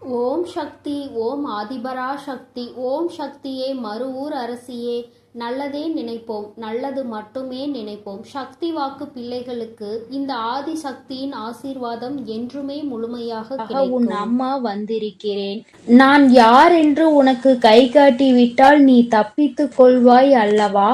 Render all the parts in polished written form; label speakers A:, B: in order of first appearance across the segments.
A: ஓம் சக்தி. ஓம் ஆதிபரா சக்தி. ஓம் சக்தியே, மறுவூர் அரசியே, நல்லதே நினைப்போம், நல்லது மட்டுமே நினைப்போம். சக்தி வாக்கு பிள்ளைகளுக்கு இந்த ஆதி சக்தியின் ஆசீர்வாதம் என்றுமே முழுமையாக கிடைக்கும்.
B: உன் அம்மா வந்திருக்கிறேன். நான் யார் என்று உனக்கு கை காட்டி விட்டால் நீ தப்பித்துக் கொள்வாய் அல்லவா?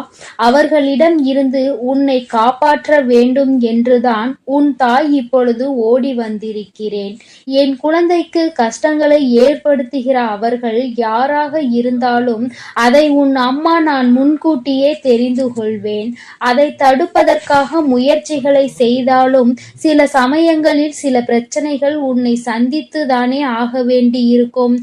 B: அவர்களிடம் இருந்து உன்னை காப்பாற்ற வேண்டும் என்றுதான் உன் தாய் இப்பொழுது ஓடி வந்திருக்கிறேன். என் குழந்தைக்கு கஷ்டங்களை ஏற்படுத்துகிற அவர்கள் யாராக இருந்தாலும் அதை உன் அம்மா நான் முன்கூட்டியே தெரிந்து கொள்வேன். அதை தடுப்பதற்காக முயற்சிகளை செய்தாலும் சில சமயங்களில் சில பிரச்சனைகள் உன்னை சந்தித்துதானே ஆக வேண்டியிருக்கும்.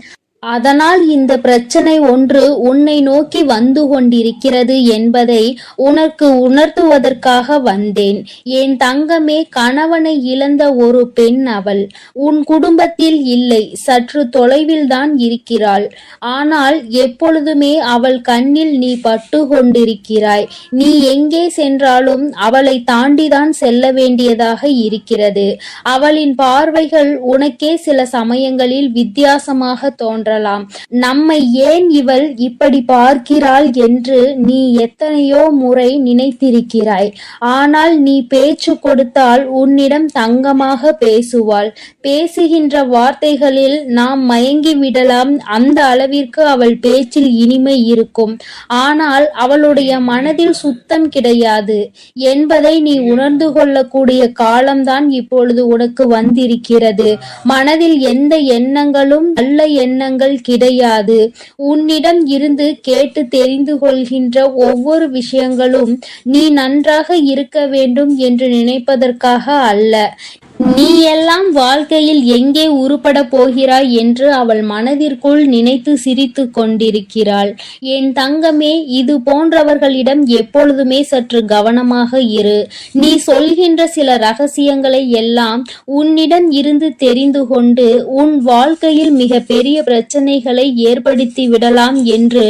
B: அதனால் இந்த பிரச்சனை ஒன்று உன்னை நோக்கி வந்து கொண்டிருக்கிறது என்பதை உனக்கு உணர்த்துவதற்காக வந்தேன். என் தங்கமே, கணவனை இழந்த ஒரு பெண் அவள். உன் குடும்பத்தில் இல்லை, சற்று தொலைவில் தான் இருக்கிறாள். ஆனால் எப்பொழுதுமே அவள் கண்ணில் நீ பட்டு கொண்டிருக்கிறாய். நீ எங்கே சென்றாலும் அவளை தாண்டிதான் செல்ல வேண்டியதாக இருக்கிறது. அவளின் பார்வைகள் உனக்கே சில சமயங்களில் வித்தியாசமாக தோன்ற. நம்மை ஏன் இவள் இப்படி பார்க்கிறாள் என்று நீ எத்தனையோ முறை நினைத்திருக்கிறாய். ஆனால் நீ பேச்சு கொடுத்தால் உன்னிடம் தங்கமாக பேசுவாள். பேசுகின்ற வார்த்தைகளில் நாம் மயங்கி விடலாம். அந்த அளவிற்கு அவள் பேச்சில் இனிமை இருக்கும். ஆனால் அவளுடைய மனதில் சுத்தம் கிடையாது என்பதை நீ உணர்ந்து கொள்ளக்கூடிய காலம்தான் இப்பொழுது உனக்கு வந்திருக்கிறது. மனதில் எந்த எண்ணங்களும் நல்ல எண்ணங்கள் கிடையாது. உன்னிடம் இருந்து கேட்டு தெரிந்து கொள்கின்ற ஒவ்வொரு விஷயங்களும் நீ நன்றாக இருக்க வேண்டும் என்று நினைப்பதற்காக அல்ல. நீ எல்லாம் வாழ்க்கையில் எங்கே உருப்பட போகிறாய் என்று அவள் மனதிற்குள் நினைத்து சிரித்து கொண்டிருக்கிறாள். என் தங்கமே, இது போன்றவர்களிடம் எப்பொழுதுமே சற்று கவனமாக இரு. நீ சொல்கின்ற சில ரகசியங்களை எல்லாம் உன்னிடம் இருந்து தெரிந்து கொண்டு உன் வாழ்க்கையில் மிக பெரிய பிரச்சனைகளை ஏற்படுத்தி விடலாம் என்று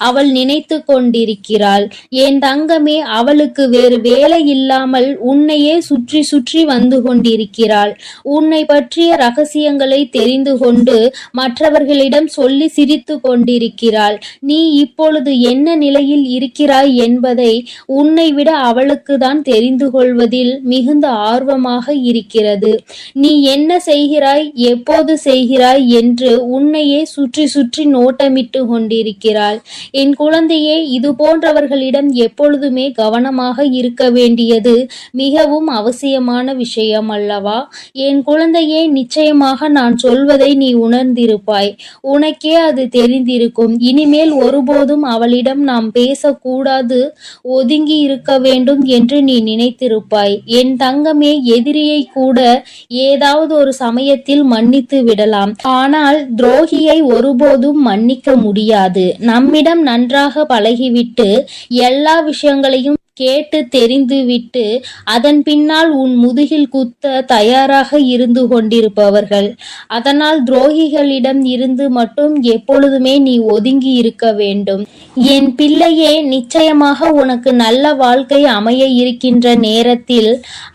B: அவள் நினைத்து கொண்டிருக்கிறாள். என் தங்கமே, அவளுக்கு வேறு வேலை இல்லாமல் உன்னையே சுற்றி சுற்றி வந்து கொண்டிருக்கிறாள். உன்னை பற்றிய ரகசியங்களை தெரிந்து கொண்டு மற்றவர்களிடம் சொல்லி சிரித்து கொண்டிருக்கிறாள். நீ இப்பொழுது என்ன நிலையில் இருக்கிறாய் என்பதை உன்னை விட அவளுக்கு தான் தெரிந்து கொள்வதில் மிகுந்த ஆர்வமாக இருக்கிறது. நீ என்ன செய்கிறாய், எப்போது செய்கிறாய் என்று உன்னையே சுற்றி சுற்றி நோட்டமிட்டு கொண்டிருக்கிறாள். என் குழந்தையே, இது போன்றவர்களிடம் எப்பொழுதுமே கவனமாக இருக்க வேண்டியது மிகவும் அவசியமான விஷயம் அல்லவா? என் குழந்தையே, நிச்சயமாக நான் சொல்வதை நீ உணர்ந்திருப்பாய். உனக்கே அது தெரிந்திருக்கும். இனிமேல் ஒருபோதும் அவளிடம் நாம் பேசக்கூடாது, ஒதுங்கி இருக்க வேண்டும் என்று நீ நினைத்திருப்பாய். என் தங்கமே, எதிரியை கூட ஏதாவது ஒரு சமயத்தில் மன்னித்து விடலாம். ஆனால் துரோகியை ஒருபோதும் மன்னிக்க முடியாது. நம்மிடம் நன்றாக பழகிவிட்டு எல்லா விஷயங்களையும் கேட்டு தெரிந்து விட்டு அதன் பின்னால் உன் முதுகில் குத்த தயாராக இருந்து கொண்டிருப்பவர்கள். அதனால் துரோகிகளிடம் இருந்து மட்டும் எப்பொழுதுமே நீ ஒதுங்கி இருக்க வேண்டும். என் பிள்ளையே, நிச்சயமாக உனக்கு நல்ல வாழ்க்கை அமைய இருக்கின்ற நேரத்தில்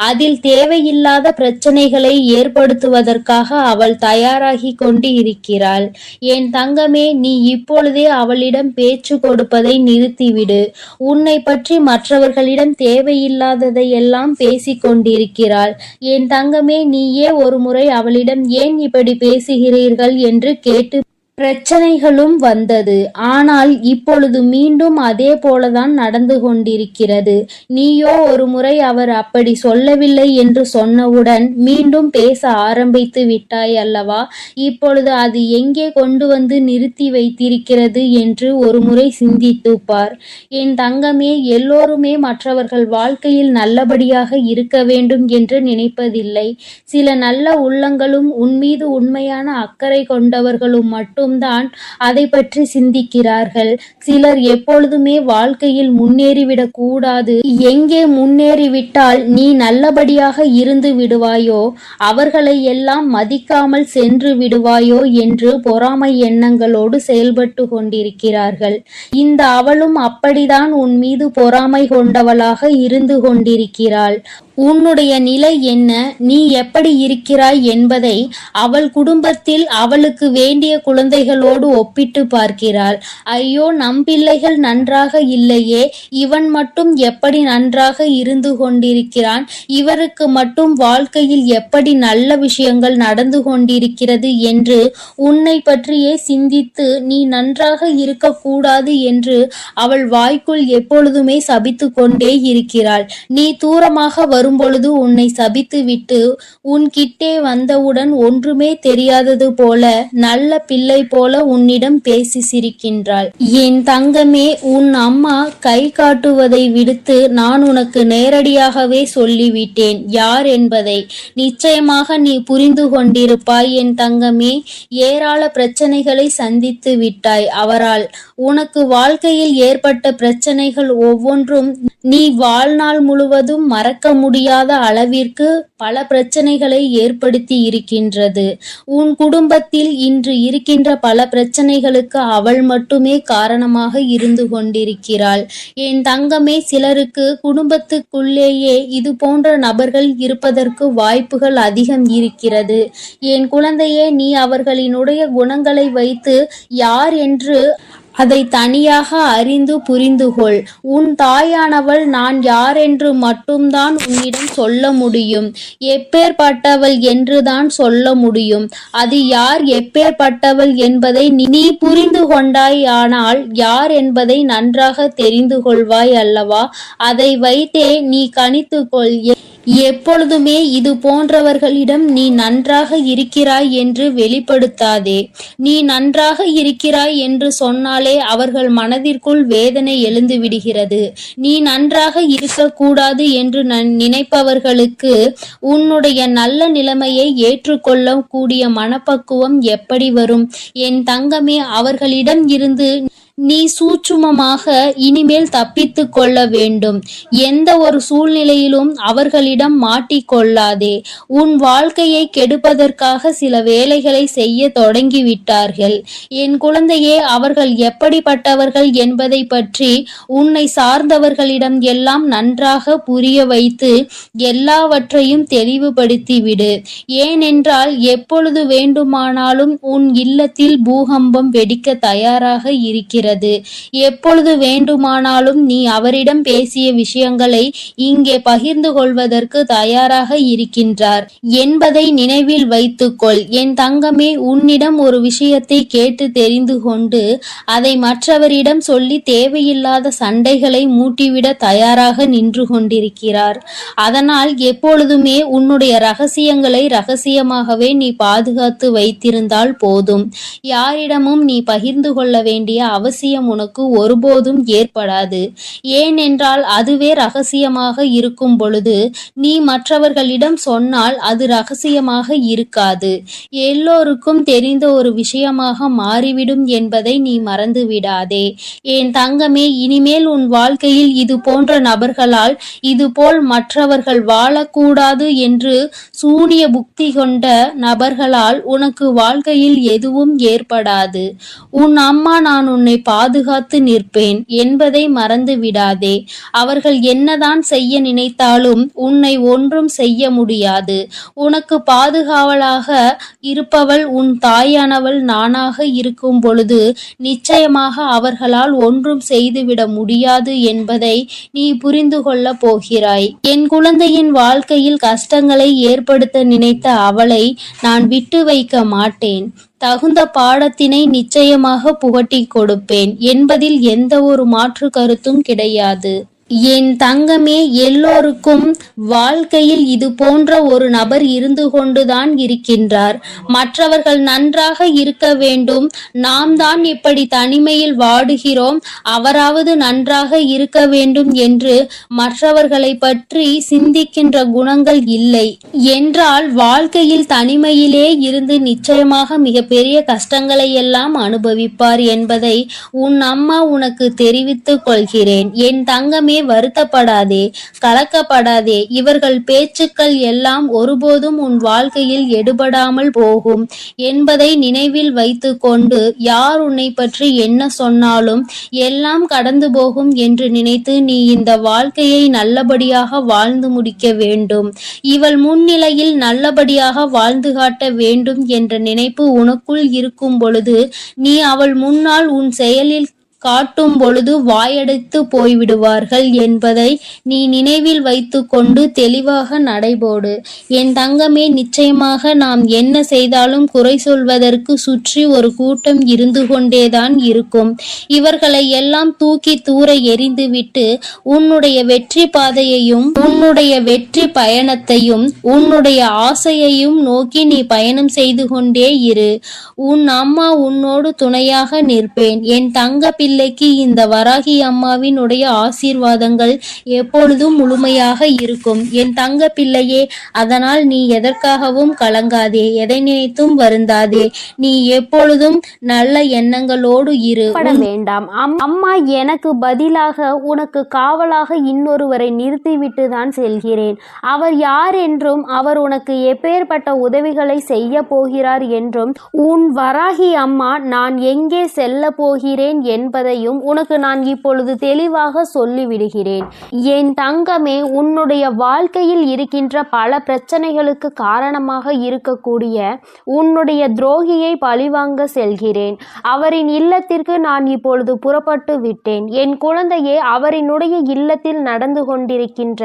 B: அதில் தேவையில்லாத பிரச்சனைகளை ஏற்படுத்துவதற்காக அவள் தயாராகி கொண்டு இருக்கிறாள். என் தங்கமே, நீ இப்பொழுதே அவளிடம் பேச்சு கொடுப்பதை நிறுத்திவிடு. உன்னை பற்றி மற்றவர்களிடம் தேவையில்லாததை எல்லாம் பேசிக் கொண்டிருக்கிறாள். என் தங்கமே, நீயே ஒரு முறை அவளிடம் ஏன் இப்படி பேசுகிறீர்கள் என்று கேட்டு பிரச்சனைகளும் வந்தது. ஆனால் இப்பொழுது மீண்டும் அதே போலதான் நடந்து கொண்டிருக்கிறது. நீயோ ஒரு முறை அவர் அப்படி சொல்லவில்லை என்று சொன்னவுடன் மீண்டும் பேச ஆரம்பித்து விட்டாய் அல்லவா? இப்பொழுது அது எங்கே கொண்டு வந்து நிறுத்தி வைத்திருக்கிறது என்று ஒரு முறை சிந்தித்து பார். என் தங்கமே, எல்லோருமே மற்றவர்கள் வாழ்க்கையில் நல்லபடியாக இருக்க வேண்டும் என்று நினைப்பதில்லை. சில நல்ல உள்ளங்களும் உன்மீது உண்மையான அக்கறை கொண்டவர்களும் மட்டும் தான் அதை பற்றி சிந்திக்கிறார்கள். சிலர் எப்பொழுதுமே வாழ்க்கையில் முன்னேறிவிடக் கூடாது, எங்கே முன்னேறிவிட்டால் நீ நல்லபடியாக இருந்து விடுவாயோ, அவர்களை எல்லாம் மதிக்காமல் சென்று விடுவாயோ என்று பொறாமை எண்ணங்களோடு செயல்பட்டு கொண்டிருக்கிறார்கள். இந்த அவளும் அப்படிதான் உன் மீது பொறாமை கொண்டவளாக இருந்து கொண்டிருக்கிறாள். உன்னுடைய நிலை என்ன, நீ எப்படி இருக்கிறாய் என்பதை அவள் குடும்பத்தில் அவளுக்கு வேண்டிய குழந்தைகளோடு ஒப்பிட்டு பார்க்கிறாள். ஐயோ, நம் பிள்ளைகள் நன்றாக இல்லையே, இவன் மட்டும் எப்படி நன்றாக இருந்து கொண்டிருக்கிறான், இவருக்கு மட்டும் வாழ்க்கையில் எப்படி நல்ல விஷயங்கள் நடந்து கொண்டிருக்கிறது என்று உன்னை பற்றியே சிந்தித்து நீ நன்றாக இருக்கக்கூடாது என்று அவள் வாய்க்குள் எப்பொழுதுமே சபித்து கொண்டே இருக்கிறாள். நீ தூரமாக வரும்பொழுது உன்னை சபித்து விட்டு உன் கிட்டே வந்தவுடன் ஒன்றுமே தெரியாதது போல நல்ல பிள்ளை போல உன்னிடம் பேசி சிரிக்கின்றாள். என் தங்கமே, உன் அம்மா கை காட்டுவதை விடுத்து நான் உனக்கு நேரடியாகவே சொல்லிவிட்டேன் யார் என்பதை. நிச்சயமாக நீ புரிந்து கொண்டிருப்பாய் என் தங்கமே. ஏராள பிரச்சனைகளை சந்தித்து விட்டாய் அவரால். உனக்கு வாழ்க்கையில் ஏற்பட்ட பிரச்சனைகள் ஒவ்வொன்றும் நீ வாழ்நாள் முழுவதும் மறக்க முடியாத அளவிற்கு பல பிரச்சனைகளை ஏற்படுத்தி இருக்கின்றது. உன் குடும்பத்தில் இன்று இருக்கின்ற பல பிரச்சனைகளுக்கு அவள் மட்டுமே காரணமாக இருந்து கொண்டிருக்கிறாள். என் தங்கமே, சிலருக்கு குடும்பத்துக்குள்ளேயே இது போன்ற நபர்கள் இருப்பதற்கு வாய்ப்புகள் அதிகம் இருக்கிறது. என் குழந்தையே, நீ அவர்களினுடைய குணங்களை வைத்து யார் என்று அதை தனியாக அறிந்து புரிந்து கொள். உன் தாயானவள் நான் யாரென்று மட்டும்தான் உன்னிடம் சொல்ல முடியும். எப்பேற்பட்டவள் என்றுதான் சொல்ல முடியும். அது யார், எப்பேற்பட்டவள் என்பதை நீ புரிந்து கொண்டாயானால் யார் என்பதை நன்றாக தெரிந்து கொள்வாய் அல்லவா? அதை வைத்தே நீ கணித்துக்கொள். எப்பொழுதுமே இது போன்றவர்களிடம் நீ நன்றாக இருக்கிறாய் என்று வெளிப்படுத்தாதே. நீ நன்றாக இருக்கிறாய் என்று சொன்னாலே அவர்கள் மனதிற்குள் வேதனை எழுந்து விடுகிறது. நீ நன்றாக இருக்கக்கூடாது என்று நினைப்பவர்களுக்கு உன்னுடைய நல்ல நிலைமையை ஏற்றுக்கொள்ள கூடிய மனப்பக்குவம் எப்படி வரும்? என் தங்கமே, அவர்களிடம் இருந்து நீ சூட்சுமமாக இனிமேல் தப்பித்து கொள்ள வேண்டும். எந்த ஒரு சூழ்நிலையிலும் அவர்களிடம் மாட்டிக்கொள்ளாதே. உன் வாழ்க்கையை கெடுப்பதற்காக சில வேலைகளை செய்ய தொடங்கிவிட்டார்கள். என் குழந்தையே, அவர்கள் எப்படிப்பட்டவர்கள் என்பதை பற்றி உன்னை சார்ந்தவர்களிடம் எல்லாம் நன்றாக புரிய வைத்து எல்லாவற்றையும் தெளிவுபடுத்திவிடு. ஏனென்றால் எப்பொழுது வேண்டுமானாலும் உன் இல்லத்தில் பூகம்பம் வெடிக்க தயாராக இருக்கிறது. எப்பொழுது வேண்டுமானாலும் நீ அவரிடம் பேசிய விஷயங்களை இங்கே பகிர்ந்து கொள்வதற்கு தயாராக இருக்கின்றார் என்பதை நினைவில் வைத்துக்கொள். என் தங்கமே, உன்னிடம் ஒரு விஷயத்தை கேட்டு தெரிந்து கொண்டு அதை மற்றவரிடம் சொல்லி தேவையில்லாத சண்டைகளை மூட்டிவிட தயாராக நின்று கொண்டிருக்கிறார். அதனால் எப்பொழுதுமே உன்னுடைய ரகசியங்களை ரகசியமாகவே நீ பாதுகாத்து வைத்திருந்தால் போதும். யாரிடமும் நீ பகிர்ந்து கொள்ள வேண்டிய அவசியம் உனக்கு ஒருபோதும் ஏற்படாது. ஏனென்றால் அதுவே ரகசியமாக இருக்கும் பொழுது நீ மற்றவர்களிடம் சொன்னால் அது ரகசியமாக இருக்காது. எல்லோருக்கும் தெரிந்த ஒரு விஷயமாக மாறிவிடும் என்பதை நீ மறந்து விடாதே. என் தங்கமே, இனிமேல் உன் வாழ்க்கையில் இது போன்ற நபர்களால் இதுபோல் மற்றவர்கள் வாழக்கூடாது என்று சூனிய புக்தி கொண்ட நபர்களால் உனக்கு வாழ்க்கையில் எதுவும் ஏற்படாது. உன் அம்மா நான் உன்னை பாதுகாத்து நிற்பேன் என்பதை மறந்து விடாதே. அவர்கள் என்னதான் செய்ய நினைத்தாலும் உன்னை ஒன்றும் செய்ய முடியாது. உனக்கு பாதுகாவலாக இருப்பவள் உன் தாயானவள் நானாக இருக்கும் பொழுது நிச்சயமாக அவர்களால் ஒன்றும் செய்துவிட முடியாது என்பதை நீ புரிந்து கொள்ள போகிறாய். என் குழந்தையின் வாழ்க்கையில் கஷ்டங்களை ஏற்படுத்த நினைத்த அவளை நான் விட்டு வைக்க மாட்டேன். தகுந்த பாடத்தினை நிச்சயமாக புகட்டிக் கொடுப்பேன் என்பதில் எந்த ஒரு மாற்று கருத்தும் கிடையாது. என் தங்கமே, எல்லோருக்கும் வாழ்க்கையில் இது போன்ற ஒரு நபர் இருந்து கொண்டுதான் இருக்கின்றார். மற்றவர்கள் நன்றாக இருக்க வேண்டும், நாம் தான் இப்படி தனிமையில் வாடுகிறோம், அவராவது நன்றாக இருக்க வேண்டும் என்று மற்றவர்களை பற்றி சிந்திக்கின்ற குணங்கள் இல்லை என்றால் வாழ்க்கையில் தனிமையிலே இருந்து நிச்சயமாக மிகப்பெரிய கஷ்டங்களை எல்லாம் அனுபவிப்பார் என்பதை உன் அம்மா உனக்கு தெரிவித்துக் கொள்கிறேன். என் தங்கமே, வருத்தப்படாதே, கலக்கப்படாதே. இவர்கள் பேச்சுக்கள் எல்லாம் ஒருபோதும் உன் வாழ்க்கையில் எடுபடாமல் போகும் என்பதை நினைவில் வைத்து கொண்டு, யார் உன்னை பற்றி என்ன சொன்னாலும் எல்லாம் கடந்து போகும் என்று நினைத்து நீ இந்த வாழ்க்கையை நல்லபடியாக வாழ்ந்து முடிக்க வேண்டும். இவள் முன்னிலையில் நல்லபடியாக வாழ்ந்து காட்ட வேண்டும் என்ற நினைப்பு உனக்குள் இருக்கும் பொழுது, நீ அவள் முன்னால் உன் செயலில் காட்டும் பொழுது வாயடைத்து போய்விடுவார்கள் என்பதை நீ நினைவில் வைத்து கொண்டு தெளிவாக நடைபோடு. என் தங்கமே, நிச்சயமாக நாம் என்ன செய்தாலும் குறை சொல்வதற்கு சுற்றி ஒரு கூட்டம் இருந்து கொண்டேதான் இருக்கும். இவர்களை எல்லாம் தூக்கி தூர எறிந்துவிட்டு உன்னுடைய வெற்றி பாதையையும் உன்னுடைய வெற்றி பயணத்தையும் உன்னுடைய ஆசையையும் நோக்கி நீ பயணம் செய்து கொண்டே இரு. உன் அம்மா உன்னோடு துணையாக நிற்பேன். என் தங்க பிள்ளைக்கு இந்த வராகி அம்மாவினுடைய ஆசீர்வாதங்கள் எப்பொழுதும் முழுமையாக இருக்கும் என் தங்க பிள்ளையே. அதனால் நீ எதற்காகவும் கலங்காதே, எதை நினைத்தும் வருந்தாதே. நீ எப்பொழுதும் நல்ல எண்ணங்களோடு இரு.
A: வேண்டாம். அம்மா எனக்கு பதிலாக உனக்கு காவலாக இன்னொருவரை நிறுத்திவிட்டு தான் செல்கிறேன். அவர் யார் என்றும் அவர் உனக்கு எப்பேற்பட்ட உதவிகளை செய்ய போகிறார் என்றும் உன் வராகி அம்மா நான் எங்கே செல்ல போகிறேன் என்பதையும் உனக்கு நான் இப்பொழுது தெளிவாக சொல்லிவிடுகிறேன். என் தங்கமே, உன்னுடைய வாழ்க்கையில் இருக்கின்ற பல பிரச்சனைகளுக்கு காரணமாக இருக்கக்கூடிய உன்னுடைய துரோகியை பழிவாங்க செல்கிறேன். அவரின் இல்லத்திற்கு நான் இப்பொழுது புறப்பட்டு விட்டேன். என் குழந்தையே, அவரினுடைய இல்லத்தில் நடந்து கொண்டிருக்கின்ற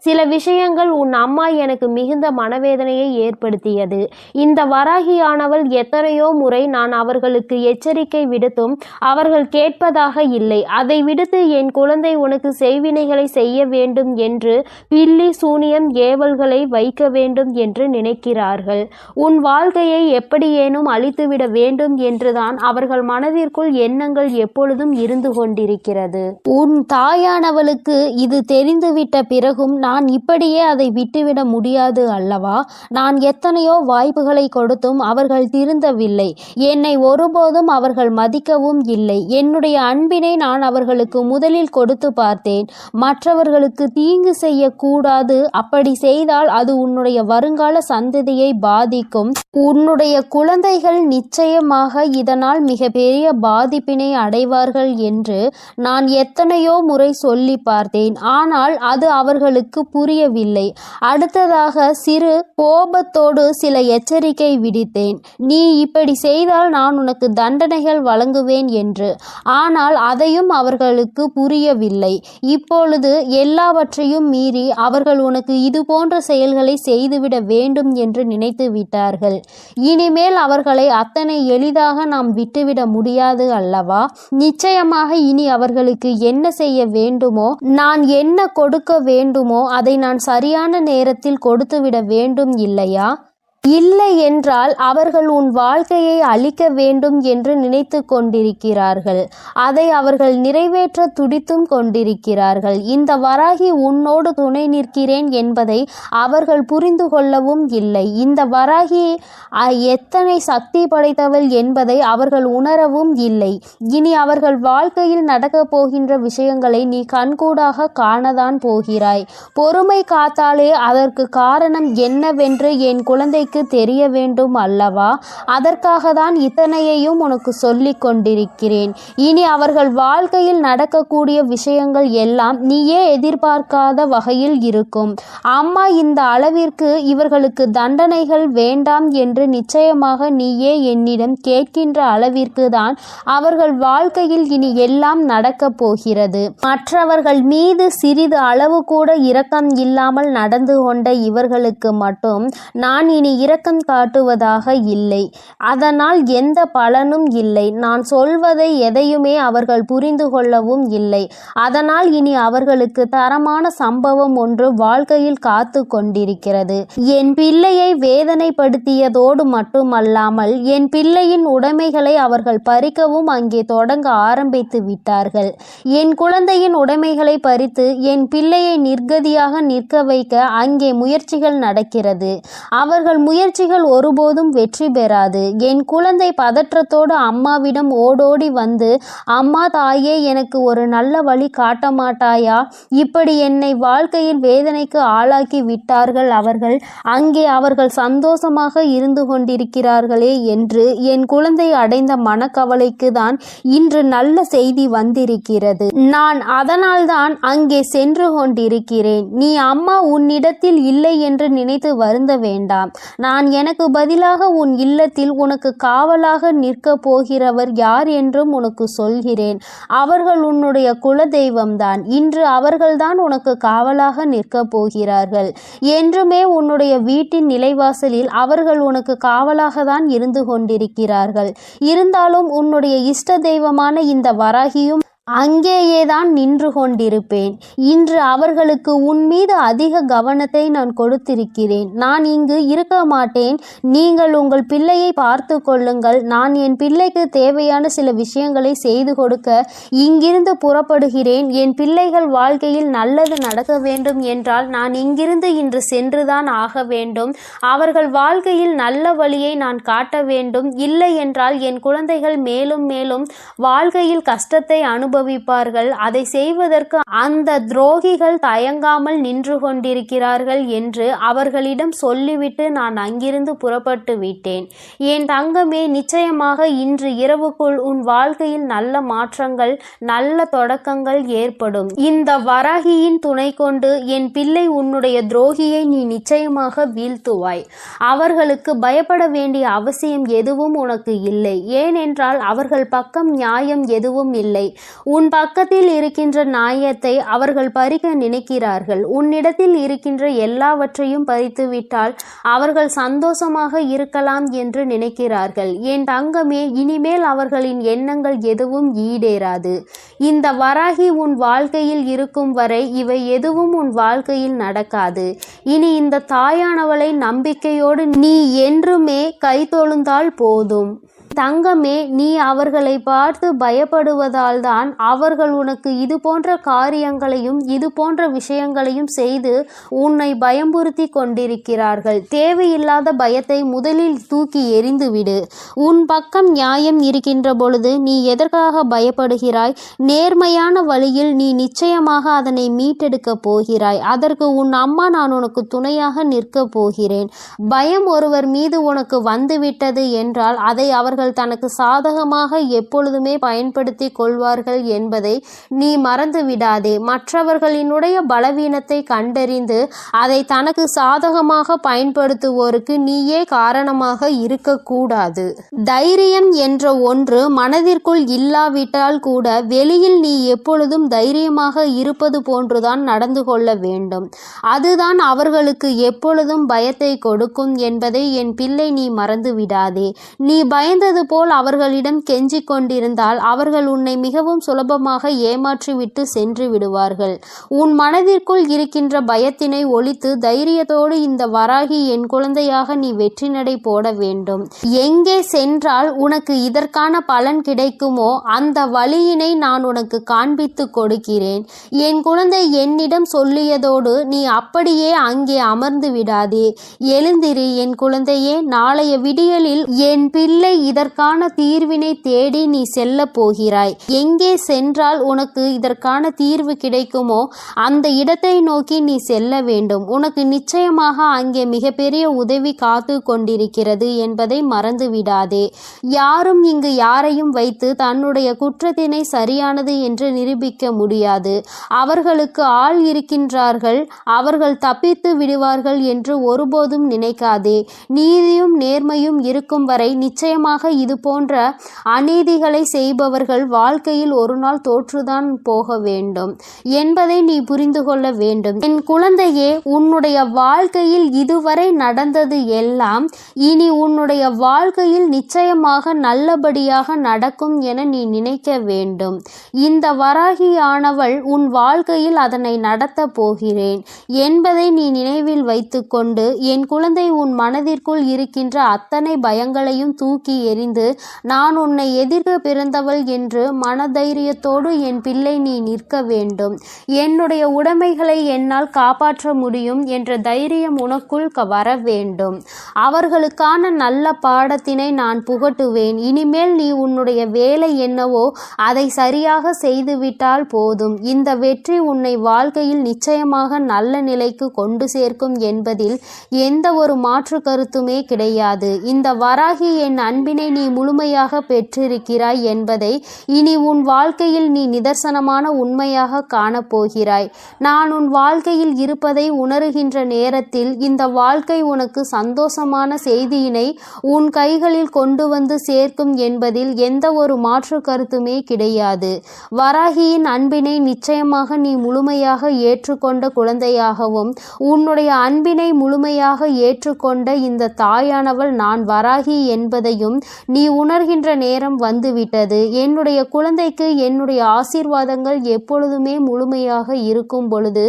A: சில விஷயங்கள் உன் அம்மா எனக்கு மிகுந்த மனவேதனையை ஏற்படுத்தியது. இந்த வராகியானவள் எத்தனையோ முறை நான் அவர்களுக்கு எச்சரிக்கை விடுத்தும் அவர்கள் கேட்பதாக இல்லை. அதை விடுத்து என் குழந்தை உனக்கு செய்வினைகளை செய்ய வேண்டும் என்று பில்லி சூனியம் ஏவல்களை வைக்க வேண்டும் என்று நினைக்கிறார்கள். உன் வாழ்க்கையை எப்படியேனும் அழித்துவிட வேண்டும் என்றுதான் அவர்கள் மனதிற்குள் எண்ணங்கள் எப்பொழுதும் இருந்து கொண்டிருக்கிறது. உன் தாயானவளுக்கு இது தெரிந்துவிட்ட பிறகும் நான் இப்படியே அதை விட்டுவிட முடியாது அல்லவா? நான் எத்தனையோ வாய்ப்புகளை கொடுத்தும் அவர்கள் திருந்தவில்லை. என்னை ஒருபோதும் அவர்கள் மதிக்கவும் இல்லை. என்னுடைய அன்பினை நான் அவர்களுக்கு முதலில் கொடுத்து பார்த்தேன். மற்றவர்களுக்கு தீங்கு செய்யக்கூடாது, அப்படி செய்தால் அது உன்னுடைய வருங்கால சந்ததியை பாதிக்கும். உன்னுடைய குழந்தைகள் நிச்சயமாக இதனால் மிகப்பெரிய பாதிப்பினை அடைவார்கள் என்று நான் எத்தனையோ முறை சொல்லி பார்த்தேன். ஆனால் அது அவர்களுக்கு புரியவில்லை. அடுத்ததாக சிறு கோபத்தோடு சில எச்சரிக்கை விடுத்தேன். நீ இப்படி செய்தால் நான் உனக்கு தண்டனைகள் வழங்குவேன் என்று. ஆனால் அதையும் அவர்களுக்கு புரியவில்லை. இப்பொழுது எல்லாவற்றையும் மீறி அவர்கள் உனக்கு இது போன்ற செயல்களை செய்துவிட வேண்டும் என்று நினைத்து விட்டார்கள். இனிமேல் அவர்களை அத்தனை எளிதாக நாம் விட்டுவிட முடியாது அல்லவா? நிச்சயமாக இனி அவர்களுக்கு என்ன செய்ய வேண்டுமோ, நான் என்ன கொடுக்க வேண்டுமோ அதை நான் சரியான நேரத்தில் கொடுத்துவிட வேண்டும் இல்லையா? இல்லை என்றால் அவர்கள் உன் வாழ்க்கையை அழிக்க வேண்டும் என்று நினைத்து கொண்டிருக்கிறார்கள். அதை அவர்கள் நிறைவேற்ற துடித்தும் கொண்டிருக்கிறார்கள். இந்த வராகி உன்னோடு துணை நிற்கிறேன் என்பதை அவர்கள் புரிந்து கொள்ளவும் இல்லை. இந்த வராகி எத்தனை சக்தி படைத்தவள் என்பதை அவர்கள் உணரவும் இல்லை. இனி அவர்கள் வாழ்க்கையில் நடக்கப் போகின்ற விஷயங்களை நீ கண்கூடாக காணதான் போகிறாய். பொறுமை காத்தாலே அதற்கு காரணம் என்னவென்று என் குழந்தை தெரிய வேண்டும் அல்லவா? அதற்காக தான் இத்தனையையும் உனக்கு சொல்லிக் கொண்டிருக்கிறேன். இனி அவர்கள் வாழ்க்கையில் நடக்கக்கூடிய விஷயங்கள் எல்லாம் நீயே எதிர்பார்க்காத வகையில் இருக்கும். அம்மா இந்த அளவிற்கு இவர்களுக்கு தண்டனைகள் வேண்டாம் என்று நிச்சயமாக நீயே என்னிடம் கேட்கின்ற அளவிற்கு தான் அவர்கள் வாழ்க்கையில் இனி எல்லாம் நடக்கப் போகிறது. மற்றவர்கள் மீது சிறிது அளவு கூட இரக்கம் இல்லாமல் நடந்து கொண்ட இவர்களுக்கு மட்டும் நான் இனி இரக்கம் காட்டுவதாக இல்லை. அதனால் எந்த பலனும் இல்லை. நான் சொல்வதை எதையுமே அவர்கள் புரிந்து கொள்ளவும் இல்லை. அதனால் இனி அவர்களுக்கு தரமான சம்பவம் ஒன்று வாழ்க்கையில் காத்து கொண்டிருக்கிறது. என் பிள்ளையை வேதனைப்படுத்தியதோடு மட்டுமல்லாமல் என் பிள்ளையின் உடைமைகளை அவர்கள் பறிக்கவும் அங்கே தொடங்க ஆரம்பித்து விட்டார்கள். என் குழந்தையின் உடைமைகளை பறித்து என் பிள்ளையை நிர்கதியாக நிற்க வைக்க அங்கே முயற்சிகள் நடக்கிறது. அவர்கள் முயற்சிகள் ஒருபோதும் வெற்றி பெறாது. என் குழந்தை பதற்றத்தோடு அம்மாவிடம் ஓடோடி வந்து, அம்மா தாயே, எனக்கு ஒரு நல்ல வழி காட்ட மாட்டாயா? இப்படி என்னை வாழ்க்கையில் வேதனைக்கு ஆளாக்கி விட்டார்கள் அவர்கள். அங்கே அவர்கள் சந்தோஷமாக இருந்து கொண்டிருக்கிறார்களே என்று என் குழந்தை அடைந்த மனக்கவலைக்கு தான் இன்று நல்ல செய்தி வந்திருக்கிறது. நான் அதனால்தான் அங்கே சென்று கொண்டிருக்கிறேன். நீ அம்மா உன்னிடத்தில் இல்லை என்று நினைத்து வருந்த வேண்டாம். நான் எனக்கு பதிலாக உன் இல்லத்தில் உனக்கு காவலாக நிற்க போகிறவர் யார் என்றும் உனக்கு சொல்கிறேன். அவர்கள் உன்னுடைய குல தெய்வம்தான். இன்று அவர்கள்தான் உனக்கு காவலாக நிற்க போகிறார்கள். என்றுமே உன்னுடைய வீட்டின் நிலைவாசலில் அவர்கள் உனக்கு காவலாக தான் இருந்து கொண்டிருக்கிறார்கள். இருந்தாலும் உன்னுடைய இஷ்ட தெய்வமான இந்த வராகியும் அங்கேயேதான் நின்று கொண்டிருப்பேன். இன்று அவர்களுக்கு உன் மீது அதிக கவனத்தை நான் கொடுத்திருக்கிறேன். நான் இங்கு இருக்க மாட்டேன். நீங்கள் உங்கள் பிள்ளையை பார்த்து கொள்ளுங்கள். நான் என் பிள்ளைக்கு தேவையான சில விஷயங்களை செய்து கொடுக்க இங்கிருந்து புறப்படுகிறேன். என் பிள்ளைகள் வாழ்க்கையில் நல்லது நடக்க வேண்டும் என்றால் நான் இங்கிருந்து இன்று சென்றுதான் ஆக வேண்டும். அவர்கள் வாழ்க்கையில் நல்ல வழியை நான் காட்ட வேண்டும். இல்லை என்றால் என் குழந்தைகள் மேலும் மேலும் வாழ்க்கையில் கஷ்டத்தை அனுபவிப்பார்கள். அதை செய்வதற்கு அந்த துரோகிகள் தயங்காமல் நின்று கொண்டிருக்கிறார்கள் என்று அவர்களிடம் சொல்லிவிட்டு நான் அங்கிருந்து புறப்பட்டு விட்டேன். என் தங்கமே, நிச்சயமாக இன்று இரவுக்குள் உன் வாழ்க்கையில் நல்ல மாற்றங்கள், நல்ல தொடக்கங்கள் ஏற்படும். இந்த வராகியின் துணை கொண்டு என் பிள்ளை உன்னுடைய துரோகியை நீ நிச்சயமாக வீழ்த்துவாய். அவர்களுக்கு பயப்பட வேண்டிய அவசியம் எதுவும் உனக்கு இல்லை. ஏனென்றால் அவர்கள் பக்கம் நியாயம் எதுவும் இல்லை. உன் பக்கத்தில் இருக்கின்ற நியாயத்தை அவர்கள் பறிக்க நினைக்கிறார்கள். உன்னிடத்தில் இருக்கின்ற எல்லாவற்றையும் பறித்துவிட்டால் அவர்கள் சந்தோஷமாக இருக்கலாம் என்று நினைக்கிறார்கள். என் தங்கமே, இனிமேல் அவர்களின் எண்ணங்கள் எதுவும் ஈடேறாது. இந்த வராகி உன் வாழ்க்கையில் இருக்கும் வரை இவை எதுவும் உன் வாழ்க்கையில் நடக்காது. இனி இந்த தாயானவளை நம்பிக்கையோடு நீ என்றுமே கைதொழுந்தால் போதும். தங்கமே, நீ அவர்களை பார்த்து பயப்படுவதால் தான் அவர்கள் உனக்கு இது போன்ற காரியங்களையும் இது போன்ற விஷயங்களையும் செய்து உன்னை பயம்புறுத்தி கொண்டிருக்கிறார்கள். தேவையில்லாத பயத்தை முதலில் தூக்கி எறிந்துவிடு. உன் பக்கம் நியாயம் இருக்கின்ற பொழுது நீ எதற்காக பயப்படுகிறாய்? நேர்மையான வழியில் நீ நிச்சயமாக அதனை மீட்டெடுக்க போகிறாய். அதற்கு உன் அம்மா நான் உனக்கு துணையாக நிற்க போகிறேன். பயம் ஒருவர் மீது உனக்கு வந்துவிட்டது என்றால் அதை அவர்கள் தனக்கு சாதகமாக எப்பொழுதுமே பயன்படுத்தி கொள்வார்கள் என்பதை நீ மறந்து விடாதே. மற்றவர்களினுடைய பலவீனத்தை கண்டறிந்து அதை தனக்கு சாதகமாக பயன்படுத்துவோருக்கு நீயே காரணமாக இருக்கக்கூடாது. தைரியம் என்ற ஒன்று மனதிற்குள் இல்லாவிட்டால் கூட வெளியில் நீ எப்பொழுதும் தைரியமாக இருப்பது போன்றுதான் நடந்து கொள்ள வேண்டும். அதுதான் அவர்களுக்கு எப்பொழுதும் பயத்தை கொடுக்கும் என்பதை என் பிள்ளை நீ மறந்து விடாதே. நீ பயந்தது போல் அவர்களிடம் கெஞ்சிக் கொண்டிருந்தால் அவர்கள் உன்னை மிகவும் சுலபமாக ஏமாற்றிவிட்டு சென்று விடுவார்கள். உன் மனதிற்குள் இருக்கின்ற பயத்தினை ஒழித்து தைரியத்தோடு இந்த வராகி என் குழந்தையாக நீ வெற்றி நடை போட வேண்டும். எங்கே சென்றால் உனக்கு இதற்கான பலன் கிடைக்குமோ அந்த வழியினை நான் உனக்கு காண்பித்து கொடுக்கிறேன். என் குழந்தை என்னிடம் சொல்லியதோடு நீ அப்படியே அங்கே அமர்ந்து விடாதே. எழுந்திரு என் குழந்தையே. நாளைய விடியலில் என் பிள்ளை இதற்கான தீர்வினை தேடி நீ செல்ல போகிறாய். எங்கே சென்றால் உனக்கு இதற்கான தீர்வு கிடைக்குமோ அந்த இடத்தை நோக்கி நீ செல்ல வேண்டும். உனக்கு நிச்சயமாக அங்கே மிகப்பெரிய உதவி காத்து கொண்டிருக்கிறது என்பதை மறந்து விடாதே. யாரும் இங்கு யாரையும் வைத்து தன்னுடைய குற்றத்தினை சரியானது என்று நிரூபிக்க முடியாது. அவர்களுக்கு ஆள் இருக்கின்றார்கள். அவர்கள் தப்பித்து விடுவார்கள் என்று ஒருபோதும் நினைக்காதே. நீதியும் நேர்மையும் இருக்கும் வரை நிச்சயமாக இது போன்ற அநீதிகளை செய்பவர்கள் வாழ்க்கையில் ஒரு நாள் தோற்றுதான் போக வேண்டும் என்பதை நீ புரிந்து கொள்ள வேண்டும். என் குழந்தையே, உன்னுடைய வாழ்க்கையில் இதுவரை நடந்தது எல்லாம் இனி உன்னுடைய வாழ்க்கையில் நிச்சயமாக நல்லபடியாக நடக்கும் என நீ நினைக்க வேண்டும். இந்த வராகியானவள் உன் வாழ்க்கையில் அதனை நடத்த போகிறேன் என்பதை நீ நினைவில் வைத்துக்கொண்டு என் குழந்தை உன் மனதிற்குள் இருக்கின்ற அத்தனை பயங்களையும் தூக்கி எறி தெரிந்து நான் உன்னை எதிர்க்க பிறந்தவள் என்று மனதைரியத்தோடு என் பிள்ளை நீ நிற்க வேண்டும். என்னுடைய உடைமைகளை என்னால் காப்பாற்ற முடியும் என்ற தைரியம் உனக்குள் வர வேண்டும். அவர்களுக்கான நல்ல பாடத்தினை நான் புகட்டுவேன். இனிமேல் நீ உன்னுடைய வேலை என்னவோ அதை சரியாக செய்துவிட்டால் போதும். இந்த வெற்றி உன்னை வாழ்க்கையில் நிச்சயமாக நல்ல நிலைக்கு கொண்டு சேர்க்கும் என்பதில் எந்த ஒரு மாற்று கருத்துமே கிடையாது. இந்த வராகி என் அன்பினை நீ முழுமையாக பெற்றிருக்கிறாய் என்பதை இனி உன் வாழ்க்கையில் நீ நிதர்சனமான உண்மையாக காணப்போகிறாய். நான் உன் வாழ்க்கையில் இருப்பதை உணருகின்ற நேரத்தில் இந்த வாழ்க்கை உனக்கு சந்தோஷமான செய்தியினை உன் கைகளில் கொண்டு வந்து சேர்க்கும் என்பதில் எந்த ஒரு மாற்று கருத்துமே கிடையாது. வராகியின் அன்பினை நிச்சயமாக நீ முழுமையாக ஏற்றுக்கொண்ட குழந்தையாகவும் உன்னுடைய அன்பினை முழுமையாக ஏற்றுக்கொண்ட இந்த தாயானவள் நான் வராகி என்பதையும் நீ உணர்கின்ற நேரம் வந்துவிட்டது. என்னுடைய குழந்தைக்கு என்னுடைய ஆசீர்வாதங்கள் எப்பொழுதுமே முழுமையாக இருக்கும் பொழுது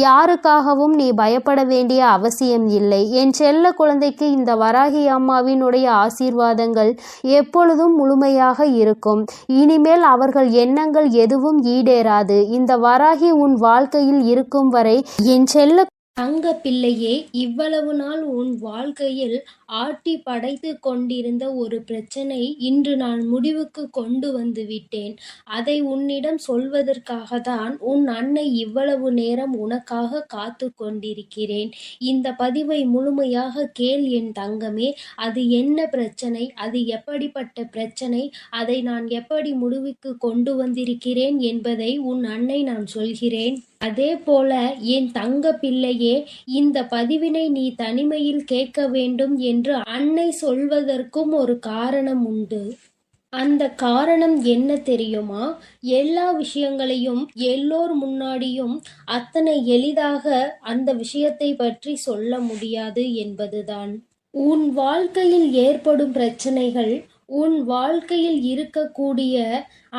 A: யாருக்காகவும் நீ பயப்பட வேண்டிய அவசியம் இல்லை. என் செல்ல குழந்தைக்கு இந்த வராகி அம்மாவினுடைய ஆசீர்வாதங்கள் எப்பொழுதும் முழுமையாக இருக்கும். இனிமேல் அவர்கள் எண்ணங்கள் எதுவும் ஈடேறாது. இந்த வராகி உன் வாழ்க்கையில் இருக்கும் வரை என் செல்ல தங்க பிள்ளையே, இவ்வளவு நாள் உன் வாழ்க்கையில் ஆட்டி படைத்து கொண்டிருந்த ஒரு பிரச்சனை இன்று நான் முடிவுக்கு கொண்டு வந்து விட்டேன். அதை உன்னிடம் சொல்வதற்காக தான் உன் அன்னை இவ்வளவு நேரம் உனக்காக காத்து கொண்டிருக்கிறேன். இந்த பதிவை முழுமையாக கேள் என் தங்கமே. அது என்ன பிரச்சனை, அது எப்படிப்பட்ட பிரச்சனை, அதை நான் எப்படி முடிவுக்கு கொண்டு வந்திருக்கிறேன் என்பதை உன் அன்னை நான் சொல்கிறேன். அதே போல என் தங்க பிள்ளையே, இந்த பதிவினை நீ தனிமையில் கேட்க வேண்டும் என்று அன்னை சொல்வதற்கும் ஒரு காரணம் உண்டு. அந்த காரணம் என்ன தெரியுமா? எல்லா விஷயங்களையும் எல்லோர் முன்னாடியும் அத்தனை எளிதாக அந்த விஷயத்தை பற்றி சொல்ல முடியாது என்பதுதான். உன் வாழ்க்கையில் ஏற்படும் பிரச்சனைகள், உன் வாழ்க்கையில் இருக்கக்கூடிய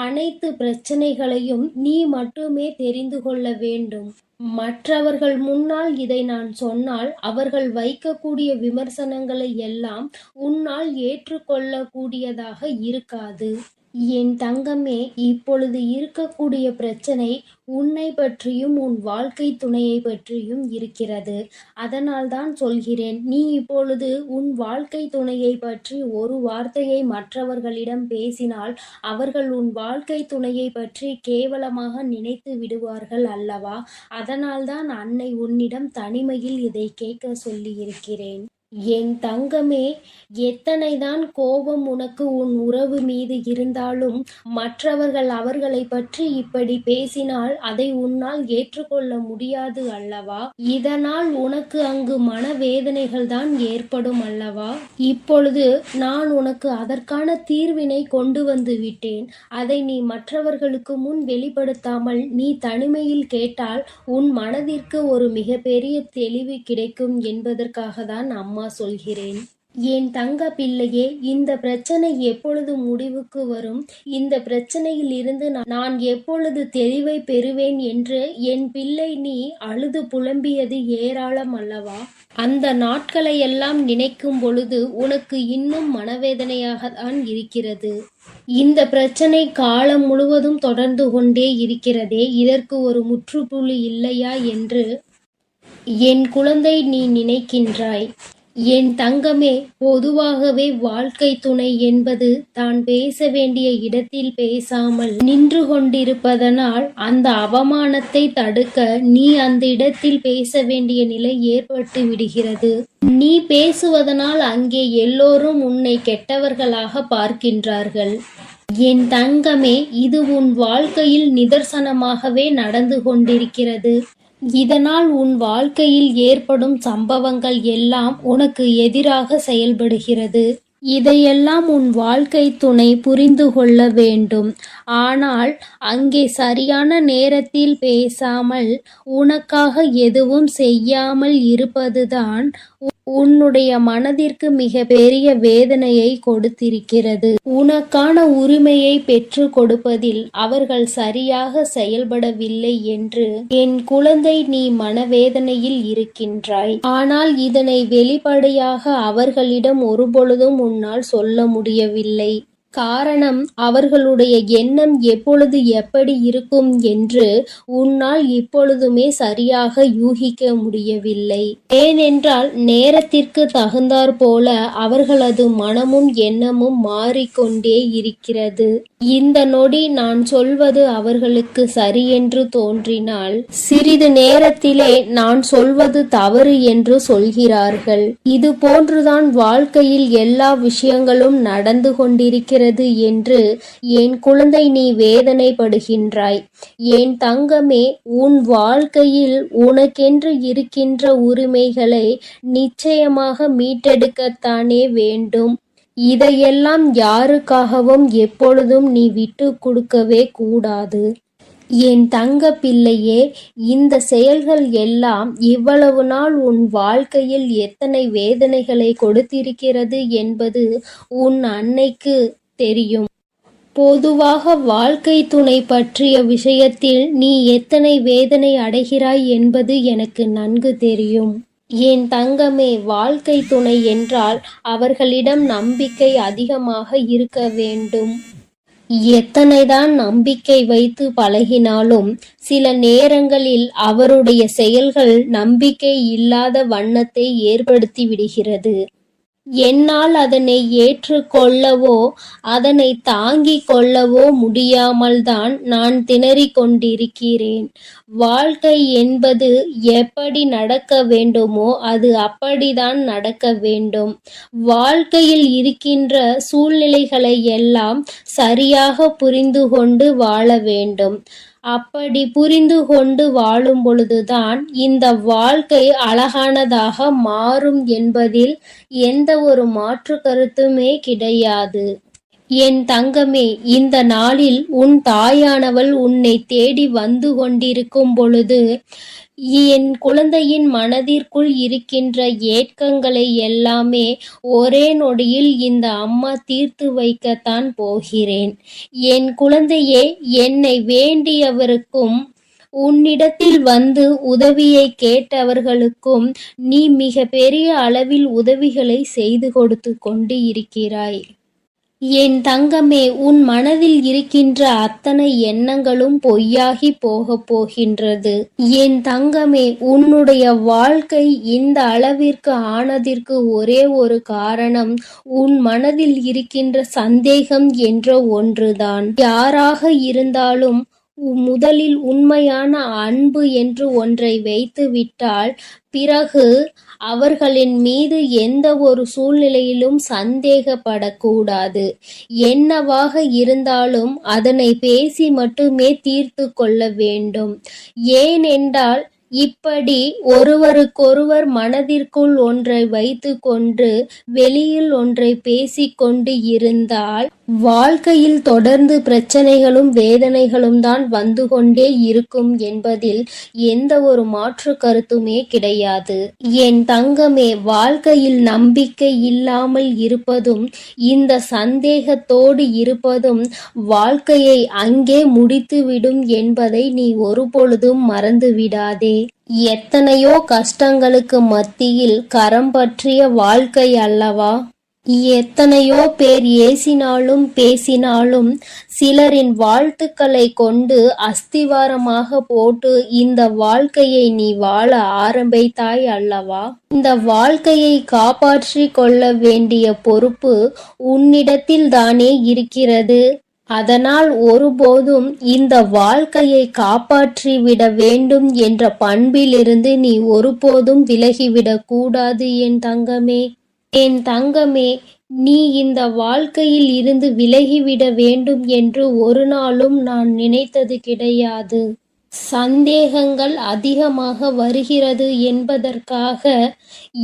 A: அனைத்து பிரச்சனைகளையும் நீ மட்டுமே தெரிந்து கொள்ள வேண்டும். மற்றவர்கள் முன்னால் இதை நான் சொன்னால் அவர்கள் வைக்கக்கூடிய விமர்சனங்களை எல்லாம் உன்னால் ஏற்றுக்கொள்ளக்கூடியதாக இருக்காது. என் தங்கமே, இப்பொழுது இருக்கக்கூடிய பிரச்சனை உன்னை பற்றியும் உன் வாழ்க்கை துணையை பற்றியும் இருக்கிறது. அதனால்தான் சொல்கிறேன், நீ இப்பொழுது உன் வாழ்க்கை துணையை பற்றி ஒரு வார்த்தையை மற்றவர்களிடம் பேசினால் அவர்கள் உன் வாழ்க்கை துணையை பற்றி கேவலமாக நினைத்து விடுவார்கள் அல்லவா? அதனால்தான் அன்னை உன்னிடம் தனிமையில் இதை கேட்க சொல்லியிருக்கிறேன். என் தங்கமே, எத்தனைதான் கோபம் உனக்கு உன் உறவு மீது இருந்தாலும் மற்றவர்கள் அவர்களை பற்றி இப்படி பேசினால் அதை உன்னால் ஏற்றுக்கொள்ள முடியாது அல்லவா? இதனால் உனக்கு அங்கு மனவேதனைகள் தான் ஏற்படும் அல்லவா? இப்பொழுது நான் உனக்கு அதற்கான தீர்வினை கொண்டு வந்து விட்டேன். அதை நீ மற்றவர்களுக்கு முன் வெளிப்படுத்தாமல் நீ தனிமையில் கேட்டால் உன் மனதிற்கு ஒரு மிகப்பெரிய தெளிவு கிடைக்கும் என்பதற்காக தான் அம்மா சொல்கிறேன். என் தங்க பிள்ளையே, இந்த பிரச்சனை எப்பொழுது முடிவுக்கு வரும், இந்த பிரச்சனையில் இருந்து நான் எப்பொழுது தெளிவை பெறுவேன் என்று என் பிள்ளை நீ அழுது புலம்பியது ஏராளம் அல்லவா? அந்த நாட்களை எல்லாம் நினைக்கும் பொழுது உனக்கு இன்னும் மனவேதனையாக தான் இருக்கிறது. இந்த பிரச்சனை காலம் முழுவதும் தொடர்ந்து கொண்டே இருக்கிறதே, இதற்கு ஒரு முற்றுப்புள்ளி இல்லையா என்று என் குழந்தை நீ நினைக்கின்றாய். என் தங்கமே, பொதுவாகவே வாழ்க்கை துணை என்பது தான் பேச வேண்டிய இடத்தில் பேசாமல் நின்று கொண்டிருப்பதனால் அந்த அவமானத்தை தடுக்க நீ அந்த இடத்தில் பேச வேண்டிய நிலை ஏற்பட்டு விடுகிறது. நீ பேசுவதனால் அங்கே எல்லோரும் உன்னை கெட்டவர்களாக பார்க்கின்றார்கள். என் தங்கமே, இது உன் வாழ்க்கையில் நிதர்சனமாகவே நடந்து கொண்டிருக்கிறது. இதனால் உன் வாழ்க்கையில் ஏற்படும் சம்பவங்கள் எல்லாம் உனக்கு எதிராக செயல்படுகிறது. இதையெல்லாம் உன் வாழ்க்கை துணை புரிந்து கொள்ள வேண்டும். ஆனால் அங்கே சரியான நேரத்தில் பேசாமல் உனக்காக எதுவும் செய்யாமல் இருப்பதுதான்
B: உன்னுடைய மனதிற்கு மிக பெரிய வேதனையை கொடுத்திருக்கிறது. உனக்கான உரிமையை பெற்று கொடுப்பதில் அவர்கள் சரியாக செயல்படவில்லை என்று என் குழந்தை நீ மனவேதனையில் இருக்கின்றாய். ஆனால் இதனை வெளிப்படையாக அவர்களிடம் ஒருபொழுதும் உன்னால் சொல்ல முடியவில்லை. காரணம், அவர்களுடைய எண்ணம் எப்பொழுது எப்படி இருக்கும் என்று உன்னால் இப்பொழுதுமே சரியாக யூகிக்க முடியவில்லை. ஏனென்றால் நேரத்திற்கு தகுந்தாற் போல அவர்களது மனமும் எண்ணமும் மாறிக்கொண்டே இருக்கிறது. இந்த நொடி நான் சொல்வது அவர்களுக்கு சரியென்று தோன்றினால் சிறிது நேரத்திலே நான் சொல்வது தவறு என்று சொல்கிறார்கள். இது போன்றுதான் வாழ்க்கையில் எல்லா விஷயங்களும் நடந்து கொண்டிருக்கிறது என்று என் குழந்தை நீ வேதனைப்படுகின்றாய். என் தங்கமே, உன் வாழ்க்கையில் உனக்கென்று இருக்கின்ற உரிமைகளை நிச்சயமாக மீட்டெடுக்கத்தானே வேண்டும். இதையெல்லாம் யாருக்காகவும் எப்பொழுதும் நீ விட்டு கொடுக்கவே கூடாது. என் தங்க பிள்ளையே, இந்த செயல்கள் எல்லாம் இவ்வளவு நாள் உன் வாழ்க்கையில் எத்தனை வேதனைகளை கொடுத்திருக்கிறது என்பது உன் அன்னைக்கு தெரியும். பொதுவாக வாழ்க்கை துணை பற்றிய விஷயத்தில் நீ எத்தனை வேதனை அடைகிறாய் என்பது எனக்கு நன்கு தெரியும். என் தங்கமே, வாழ்க்கை துணை என்றால் அவர்களிடம் நம்பிக்கை அதிகமாக இருக்க வேண்டும். எத்தனைதான் நம்பிக்கை வைத்து பழகினாலும் சில நேரங்களில் அவருடைய செயல்கள் நம்பிக்கை இல்லாத வண்ணத்தை ஏற்படுத்தி விடுகிறது. என்னால் அதனை ஏற்றுக்கொள்ளவோ அதனை தாங்கிக் கொள்ளவோ முடியாமல்தான் நான் திணறிக் கொண்டிருக்கிறேன். வாழ்க்கை என்பது எப்படி நடக்க வேண்டுமோ அது அப்படிதான் நடக்க வேண்டும். வாழ்க்கையில் இருக்கின்ற சூழ்நிலைகளை எல்லாம் சரியாக புரிந்து கொண்டு வாழ வேண்டும். அப்படி புரிந்து கொண்டு வாழும் பொழுதுதான் இந்த வாழ்க்கை அழகானதாக மாறும் என்பதில் எந்த ஒரு மாற்று கருத்துமே கிடையாது. என் தங்கமே, இந்த நாளில் உன் தாயானவள் உன்னை தேடி வந்து கொண்டிருக்கும் பொழுது என் குழந்தையின் மனதிற்குள் இருக்கின்ற ஏக்கங்களை எல்லாமே ஒரே நொடியில் இந்த அம்மா தீர்த்து வைக்கத்தான் போகிறேன். என் குழந்தையே, என்னை வேண்டியவருக்கும் உன்னிடத்தில் வந்து உதவியை கேட்டவர்களுக்கும் நீ மிக பெரிய அளவில் உதவிகளை செய்து கொடுத்து கொண்டு இருக்கிறாய். என் தங்கமே, உன் மனதில் இருக்கின்ற அத்தனை எண்ணங்களும் பொய்யாகி போகப் போகின்றது. என் தங்கமே, உன்னுடைய வாழ்க்கை இந்த அளவிற்கு ஆனதற்கு ஒரே ஒரு காரணம் உன் மனதில் இருக்கின்ற சந்தேகம் என்ற ஒன்றுதான். யாராக இருந்தாலும் முதலில் உண்மையான அன்பு என்று ஒன்றை வைத்து விட்டால் பிறகு அவர்களின் மீது எந்த ஒரு சூழ்நிலையிலும் சந்தேகப்படக்கூடாது. என்னவாக இருந்தாலும் அதனை பேசி மட்டுமே தீர்த்து கொள்ள வேண்டும். ஏனென்றால் இப்படி ஒருவருக்கொருவர் மனதிற்குள் ஒன்றை வைத்து கொண்டு வெளியில் ஒன்றை பேசிக்கொண்டு இருந்தால் வாழ்க்கையில் தொடர்ந்து பிரச்சனைகளும் வேதனைகளும் தான் வந்து கொண்டே இருக்கும் என்பதில் எந்த ஒரு மாற்று கருத்துமே கிடையாது. என் தங்கமே, வாழ்க்கையில் நம்பிக்கை இல்லாமல் இருப்பதும் இந்த சந்தேகத்தோடு இருப்பதும் வாழ்க்கையை அங்கே முடித்துவிடும் என்பதை நீ ஒருபொழுதும் மறந்து விடாதே. எத்தனையோ கஷ்டங்களுக்கு மத்தியில் கரம் பற்றிய வாழ்க்கை அல்லவா? எத்தனையோ பேர் ஏசினாலும் பேசினாலும் சிலரின் வாழ்த்துக்களை கொண்டு அஸ்திவாரமாக போட்டு இந்த வாழ்க்கையை நீ வாழ ஆரம்பித்தாய் அல்லவா? இந்த வாழ்க்கையை காப்பாற்றி கொள்ள வேண்டிய பொறுப்பு உன்னிடத்தில் தானே இருக்கிறது. அதனால் ஒருபோதும் இந்த வாழ்க்கையை காப்பாற்றி விட வேண்டும் என்ற பண்பிலிருந்து நீ ஒருபோதும் விலகிவிடக் கூடாது என் தங்கமே. என் தங்கமே, நீ இந்த வாழ்க்கையில் இருந்து விலகிவிட வேண்டும் என்று ஒரு நாளும் நான் நினைத்தது கிடையாது. சந்தேகங்கள் அதிகமாக வருகிறது என்பதற்காக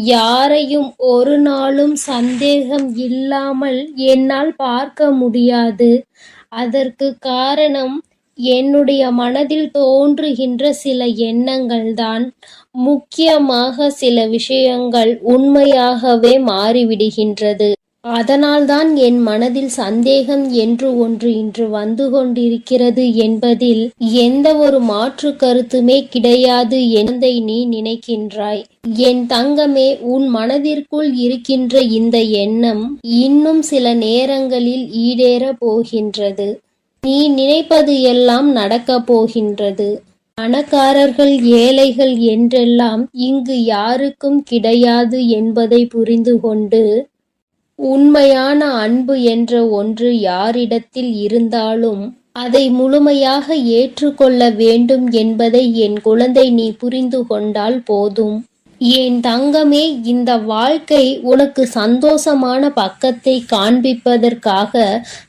B: யாரையும் ஒரு நாளும் சந்தேகம் இல்லாமல் என்னால் பார்க்க முடியாது. அதற்கு காரணம் என்னுடைய மனதில் தோன்றுகின்ற சில எண்ணங்கள்தான் முக்கியமாக சில விஷயங்கள் உண்மையாகவே மாறிவிடுகின்றது. அதனால்தான் என் மனதில் சந்தேகம் என்று ஒன்று இன்று வந்து கொண்டிருக்கிறது என்பதில் எந்த ஒரு மாற்று கருத்துமே கிடையாது என்பதை நீ நினைக்கின்றாய். என் தங்கமே, உன் மனதிற்குள் இருக்கின்ற இந்த எண்ணம் இன்னும் சில நேரங்களில் ஈடேறப் போகின்றது. நீ நினைப்பது எல்லாம் நடக்கப் போகின்றது. பணக்காரர்கள் ஏழைகள் என்றெல்லாம் இங்கு யாருக்கும் கிடையாது என்பதை புரிந்து கொண்டு, உண்மையான அன்பு என்ற ஒன்று யாரிடத்தில் இருந்தாலும் அதை முழுமையாக ஏற்றுக்கொள்ள வேண்டும் என்பதை என் குழந்தை நீ புரிந்து கொண்டால் போதும். என் தங்கமே, இந்த வாழ்க்கை உனக்கு சந்தோஷமான பக்கத்தை காண்பிப்பதற்காக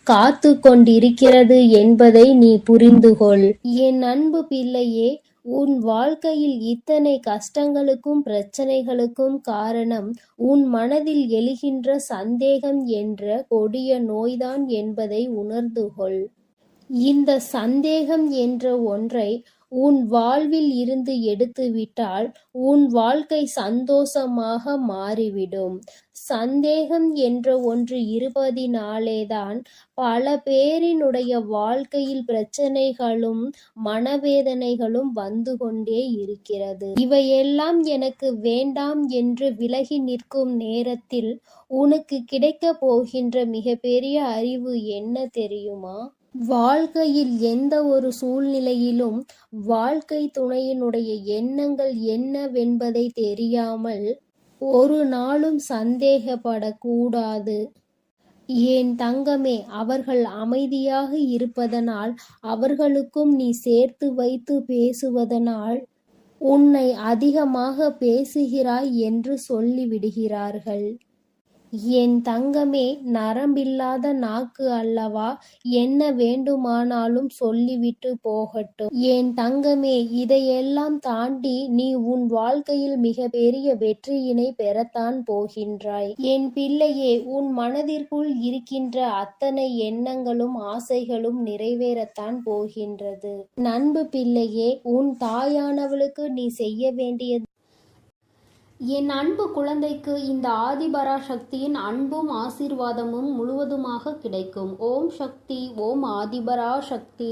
B: காத்து கொண்டிருக்கிறது என்பதை நீ புரிந்துகொள். என் அன்பு பிள்ளையே, உன் வாழ்க்கையில் இத்தனை கஷ்டங்களுக்கும் பிரச்சனைகளுக்கும் காரணம் உன் மனதில் எழுகின்ற சந்தேகம் என்ற கொடிய நோய்தான் என்பதை உணர்ந்துகொள். இந்த சந்தேகம் என்ற ஒன்றை உன் வாழ்வில் இருந்து எடுத்துவிட்டால் உன் வாழ்க்கை சந்தோஷமாக மாறிவிடும். சந்தேகம் என்ற ஒன்று இருப்பதினாலேதான் பல பேரினுடைய வாழ்க்கையில் பிரச்சனைகளும் மனவேதனைகளும் வந்து கொண்டே இருக்கிறது. இவையெல்லாம் எனக்கு வேண்டாம் என்று விலகி நிற்கும் நேரத்தில் உனக்கு கிடைக்கப் போகின்ற மிகப்பெரிய அறிவு என்ன தெரியுமா? வாழ்க்கையில் எந்த ஒரு சூழ்நிலையிலும் வாழ்க்கை துணையினுடைய எண்ணங்கள் என்னவென்பதை தெரியாமல் ஒரு நாளும் சந்தேகப்படக்கூடாது. என் தங்கமே, அவர்கள் அமைதியாக இருப்பதனால், அவர்களுக்கும் நீ சேர்த்து வைத்து பேசுவதனால் உன்னை அதிகமாக பேசுகிறாய் என்று சொல்லிவிடுகிறார்கள். என் தங்கமே, நரம்பில்லாத நாக்கு அல்லவா, என்ன வேண்டுமானாலும் சொல்லிவிட்டு போகட்டும். என் தங்கமே, இதையெல்லாம் தாண்டி நீ உன் வாழ்க்கையில் மிக பெரிய வெற்றியினை பெறத்தான் போகின்றாய். என் பிள்ளையே, உன் மனதிற்குள் இருக்கின்ற அத்தனை எண்ணங்களும் ஆசைகளும் நிறைவேறத்தான் போகின்றது. நண்பு பிள்ளையே, உன் தாயானவளுக்கு நீ செய்ய வேண்டியது,
A: என் அன்பு குழந்தைக்கு இந்த ஆதிபராசக்தியின் அன்பும் ஆசீர்வாதமும் முழுவதுமாக கிடைக்கும். ஓம் சக்தி, ஓம் ஆதிபராசக்தி.